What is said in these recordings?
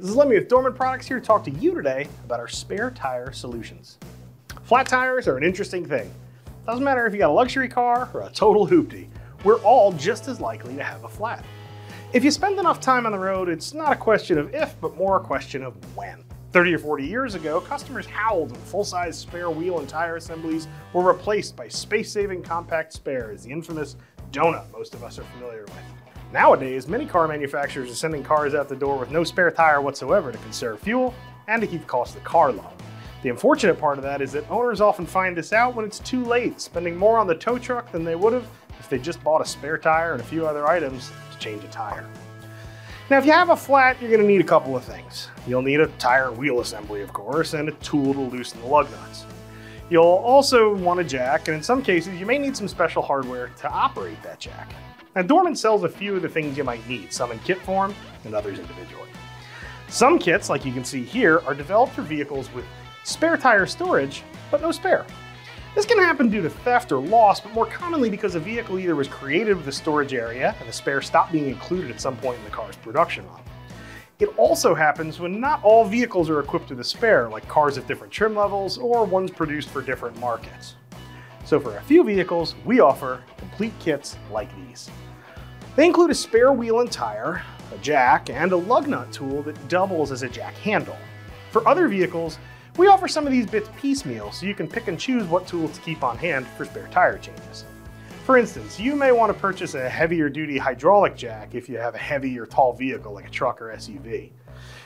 This is Lemmy with Dorman Products here to talk to you today about our spare tire solutions. Flat tires are an interesting thing. Doesn't matter if you got a luxury car or a total hoopty, we're all just as likely to have a flat. If you spend enough time on the road, it's not a question of if, but more a question of when. 30 or 40 years ago, customers howled when full-size spare wheel and tire assemblies were replaced by space-saving compact spares, the infamous donut most of us are familiar with. Nowadays, many car manufacturers are sending cars out the door with no spare tire whatsoever to conserve fuel and to keep the cost of the car low. The unfortunate part of that is that owners often find this out when it's too late, spending more on the tow truck than they would have if they just bought a spare tire and a few other items to change a tire. Now, if you have a flat, you're going to need a couple of things. You'll need a tire wheel assembly, of course, and a tool to loosen the lug nuts. You'll also want a jack, and in some cases, you may need some special hardware to operate that jack. Now, Dorman sells a few of the things you might need, some in kit form and others individually. Some kits, like you can see here, are developed for vehicles with spare tire storage, but no spare. This can happen due to theft or loss, but more commonly because a vehicle either was created with a storage area and the spare stopped being included at some point in the car's production run. It also happens when not all vehicles are equipped with a spare, like cars at different trim levels or ones produced for different markets. So for a few vehicles, we offer complete kits like these. They include a spare wheel and tire, a jack, and a lug nut tool that doubles as a jack handle. For other vehicles, we offer some of these bits piecemeal so you can pick and choose what tools to keep on hand for spare tire changes. For instance, you may want to purchase a heavier duty hydraulic jack if you have a heavy or tall vehicle like a truck or SUV.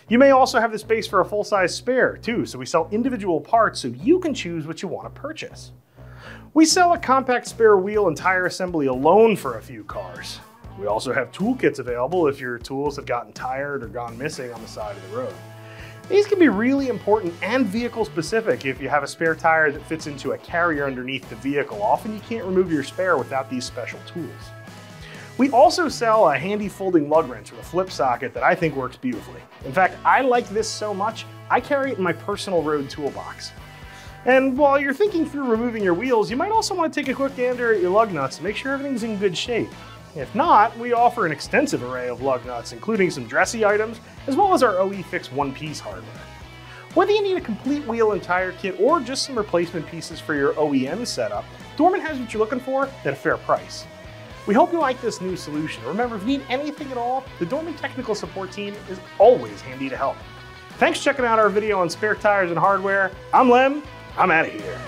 You may also have the space for a full-size spare too, so we sell individual parts so you can choose what you want to purchase. We sell a compact spare wheel and tire assembly alone for a few cars. We also have toolkits available if your tools have gotten tired or gone missing on the side of the road. These can be really important and vehicle specific if you have a spare tire that fits into a carrier underneath the vehicle. Often you can't remove your spare without these special tools. We also sell a handy folding lug wrench with a flip socket that I think works beautifully. In fact, I like this so much, I carry it in my personal road toolbox. And while you're thinking through removing your wheels, you might also want to take a quick gander at your lug nuts and make sure everything's in good shape. If not, we offer an extensive array of lug nuts, including some dressy items, as well as our OE Fix OnePiece hardware. Whether you need a complete wheel and tire kit or just some replacement pieces for your OEM setup, Dorman has what you're looking for at a fair price. We hope you like this new solution. Remember, if you need anything at all, the Dorman technical support team is always handy to help. Thanks for checking out our video on spare tires and hardware. I'm Lem, I'm out of here.